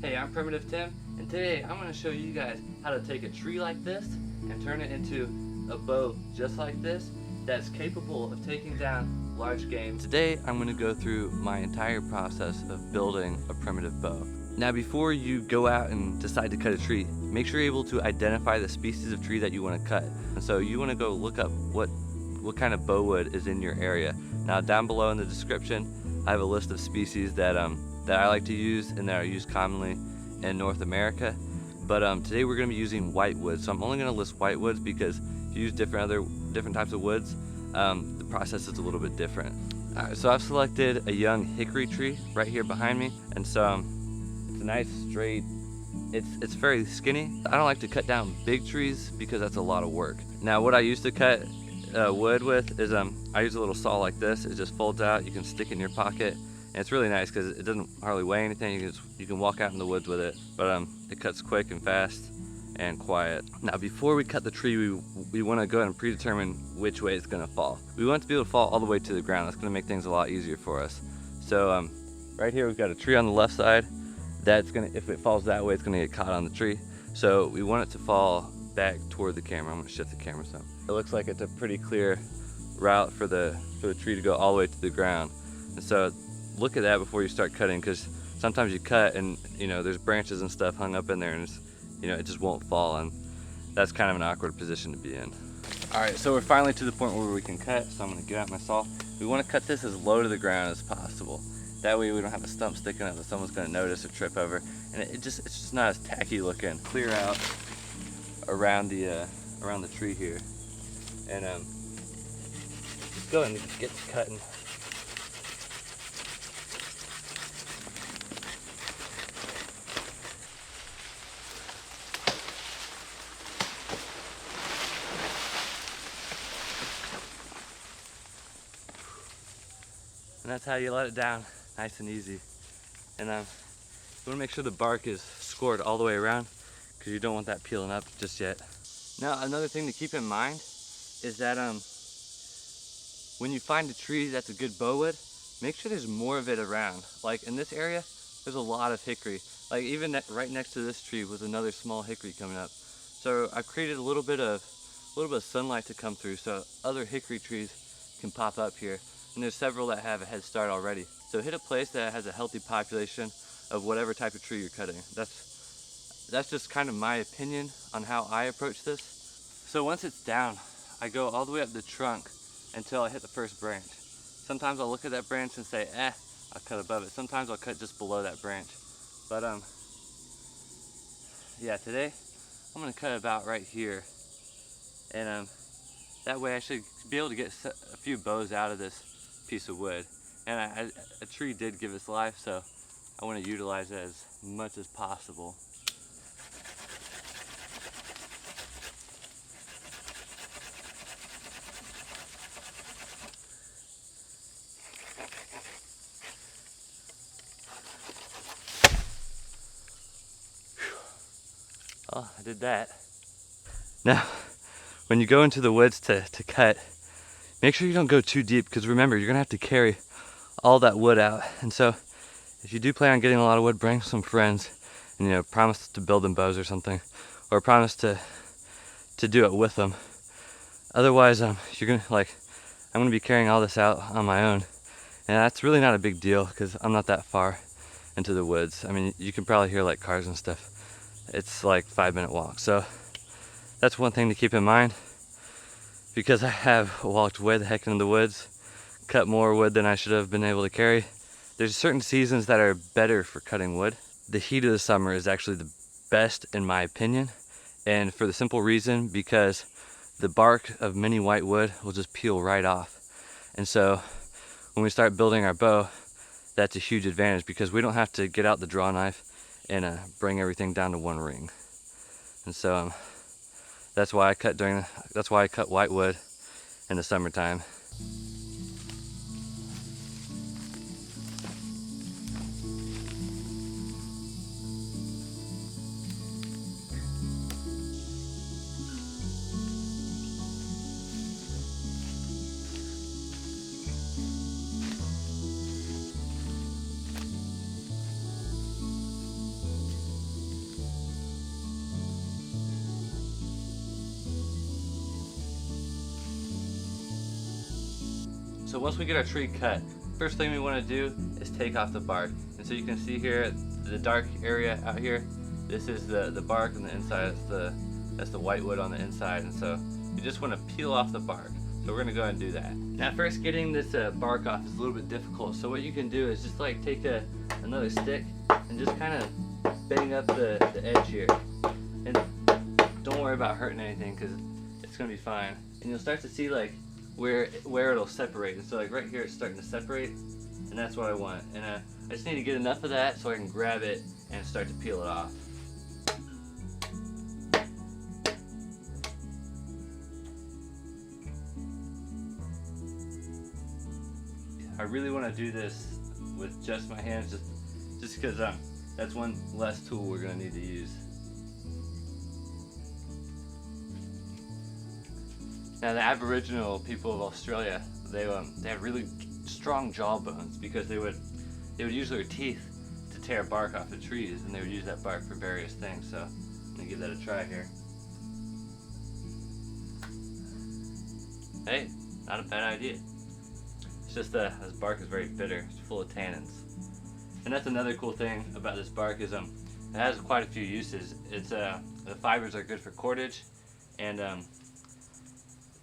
Hey, I'm Primitive Tim, and today I'm going to show you guys how to take a tree like this and turn it into a bow just like this that's capable of taking down large game. Today I'm going to go through my entire process of building a primitive bow. Now before you go out and decide to cut a tree, make sure you're able to identify the species of tree that you want to cut. And so you want to go look up what kind of bow wood is in your area. Now down below in the description I have a list of species that I like to use and that are used commonly in North America. But today we're going to be using whitewood. So I'm only going to list whitewoods because if you use different types of woods, the process is a little bit different. Alright, so I've selected a young hickory tree right here behind me, and so it's a nice straight. It's very skinny. I don't like to cut down big trees because that's a lot of work. Now what I used to cut wood with is I use a little saw like this. It just folds out. You can stick it in your pocket. And it's really nice because it doesn't hardly weigh anything. You can walk out in the woods with it, but it cuts quick and fast and quiet. Now before we cut the tree, we want to go ahead and predetermine which way it's going to fall. We want it to be able to fall all the way to the ground. That's going to make things a lot easier for us. So right here we've got a tree on the left side. That's going to, if it falls that way, it's going to get caught on the tree. So we want it to fall back toward the camera. I'm going to shift the camera some. It looks like it's a pretty clear route for the tree to go all the way to the ground. And so look at that before you start cutting, because sometimes you cut and there's branches and stuff hung up in there and it just won't fall, and that's kind of an awkward position to be in. Alright, so we're finally to the point where we can cut, so I'm going to get out my saw. We want to cut this as low to the ground as possible. That way we don't have a stump sticking up that someone's going to notice or trip over, and it's just not as tacky looking. Clear out around the tree here, and just go and get to cutting. And that's how you let it down, nice and easy. And you want to make sure the bark is scored all the way around, because you don't want that peeling up just yet. Now another thing to keep in mind is that when you find a tree that's a good bow wood, make sure there's more of it around. Like in this area, there's a lot of hickory. Like even right next to this tree was another small hickory coming up. So I've created a little bit of sunlight to come through, so other hickory trees can pop up here. And there's several that have a head start already. So hit a place that has a healthy population of whatever type of tree you're cutting. That's just kind of my opinion on how I approach this. So once it's down, I go all the way up the trunk until I hit the first branch. Sometimes I'll look at that branch and say, I'll cut above it. Sometimes I'll cut just below that branch. But yeah, today I'm gonna cut about right here. And that way I should be able to get a few bows out of this piece of wood. And a tree did give us life, so I want to utilize it as much as possible. Oh, I did that. Now, when you go into the woods to cut, make sure you don't go too deep, because remember, you're gonna have to carry all that wood out. And so if you do plan on getting a lot of wood, bring some friends and promise to build them bows or something, or promise to do it with them. Otherwise you're gonna I'm gonna be carrying all this out on my own, and that's really not a big deal because I'm not that far into the woods. I mean, you can probably hear like cars and stuff. It's like 5-minute walk. So that's one thing to keep in mind, because I have walked way the heck into the woods, cut more wood than I should have been able to carry. There's certain seasons that are better for cutting wood. The heat of the summer is actually the best in my opinion, and for the simple reason because the bark of many white wood will just peel right off. And so when we start building our bow, that's a huge advantage, because we don't have to get out the draw knife and bring everything down to one ring. And so that's why I cut whitewood in the summertime. So once we get our tree cut, first thing we want to do is take off the bark. And so you can see here the dark area out here. This is the bark on the inside. That's the white wood on the inside. And so you just want to peel off the bark. So we're gonna go ahead and do that. Now first, getting this bark off is a little bit difficult. So what you can do is just like take another stick and just kind of bang up the edge here. And don't worry about hurting anything because it's gonna be fine. And you'll start to see like where it'll separate. And so like right here it's starting to separate, and that's what I want. And I just need to get enough of that so I can grab it and start to peel it off. I really want to do this with just my hands, just because that's one less tool we're going to need to use. Now the Aboriginal people of Australia, they had really strong jawbones because they would use their teeth to tear bark off of trees, and they would use that bark for various things. So I'm going to give that a try here. Hey, not a bad idea. It's just this bark is very bitter. It's full of tannins. And that's another cool thing about this bark is it has quite a few uses. It's the fibers are good for cordage, and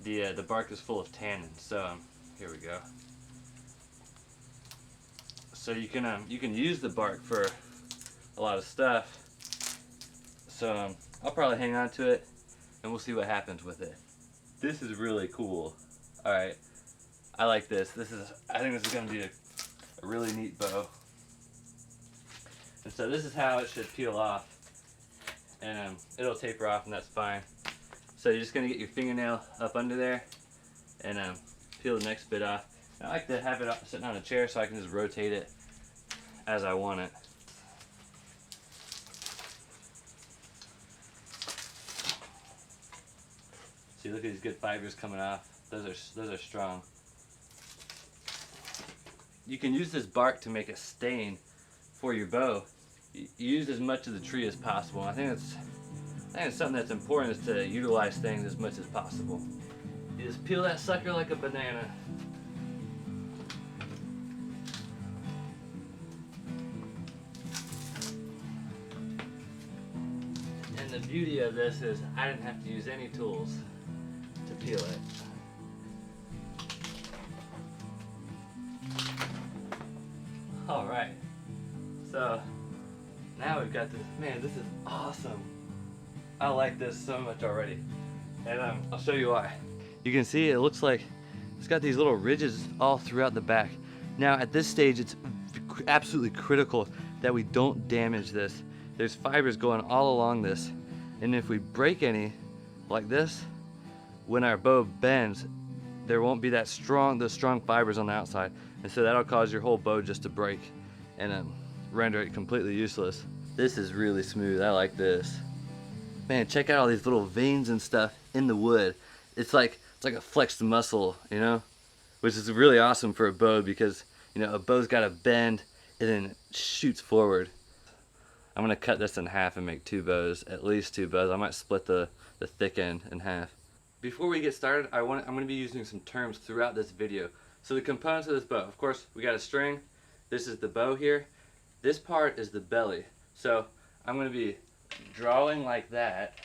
the bark is full of tannins. So here we go. So you can use the bark for a lot of stuff. So I'll probably hang on to it, and we'll see what happens with it. This is really cool. All right. I like this. I think this is going to be a really neat bow. And so this is how it should peel off. And it'll taper off, and that's fine. So you're just going to get your fingernail up under there and peel the next bit off. And I like to have it sitting on a chair so I can just rotate it as I want it. See, look at these good fibers coming off. Those are strong. You can use this bark to make a stain for your bow. You use as much of the tree as possible. I think it's something that's important, is to utilize things as much as possible. You just peel that sucker like a banana. And the beauty of this is I didn't have to use any tools to peel it. Alright, so now we've got this. Man, this is awesome. I like this so much already. And I'll show you why. You can see it looks like it's got these little ridges all throughout the back. Now at this stage it's absolutely critical that we don't damage this. There's fibers going all along this. And if we break any like this, when our bow bends, there won't be those strong fibers on the outside. And so that'll cause your whole bow just to break and render it completely useless. This is really smooth. I like this. Man, check out all these little veins and stuff in the wood. It's like a flexed muscle, you know? Which is really awesome for a bow because, you know, a bow's got to bend and then shoots forward. I'm gonna cut this in half and make two bows, at least two bows. I might split the thick end in half. Before we get started, I'm gonna be using some terms throughout this video. So the components of this bow, of course, we got a string. This is the bow here. This part is the belly. So I'm going to be drawing like that.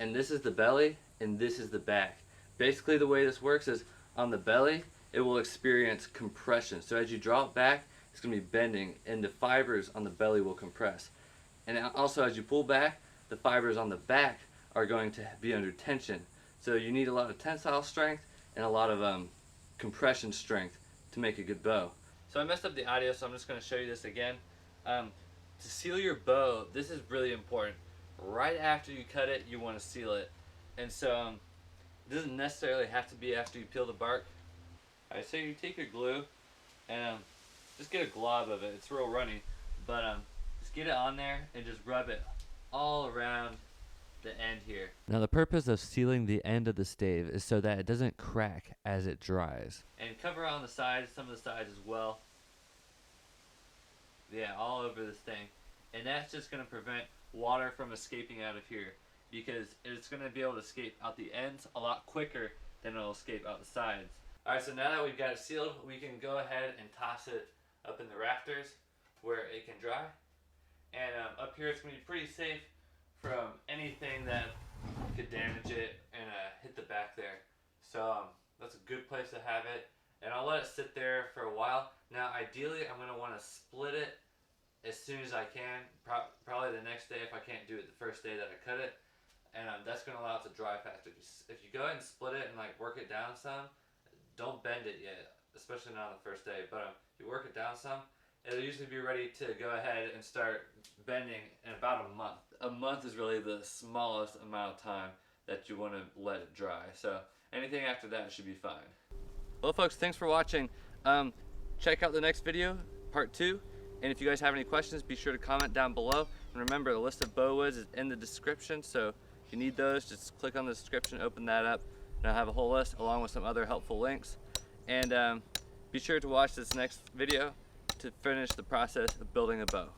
And this is the belly, and this is the back. Basically the way this works is on the belly, it will experience compression. So as you draw it back, it's going to be bending, and the fibers on the belly will compress. And also as you pull back, the fibers on the back are going to be under tension. So you need a lot of tensile strength and a lot of compression strength to make a good bow. So I messed up the audio, so I'm just going to show you this again. To seal your bow, this is really important. Right after you cut it, you want to seal it. And so it doesn't necessarily have to be after you peel the bark. Alright, so you take your glue and just get a glob of it. It's real runny, but just get it on there and just rub it all around the end here. Now the purpose of sealing the end of the stave is so that it doesn't crack as it dries. And cover on the sides, some of the sides as well. Yeah, all over this thing. And that's just going to prevent water from escaping out of here, because it's going to be able to escape out the ends a lot quicker than it'll escape out the sides. Alright, so now that we've got it sealed, we can go ahead and toss it up in the rafters where it can dry. And up here it's going to be pretty safe from anything that could damage it and hit the back there. So that's a good place to have it. And I'll let it sit there for a while. Now ideally I'm going to want to split it as soon as I can, probably the next day if I can't do it the first day that I cut it. And that's going to allow it to dry faster. If you go ahead and split it and like work it down some, don't bend it yet, especially not on the first day, but if you work it down some, it'll usually be ready to go ahead and start bending in about a month. A month is really the smallest amount of time that you want to let it dry. So anything after that should be fine. Well folks, thanks for watching. Check out the next video, part 2. And if you guys have any questions, be sure to comment down below. And remember, the list of bowwoods is in the description, so if you need those, just click on the description, open that up, and I'll have a whole list along with some other helpful links. And be sure to watch this next video to finish the process of building a bow.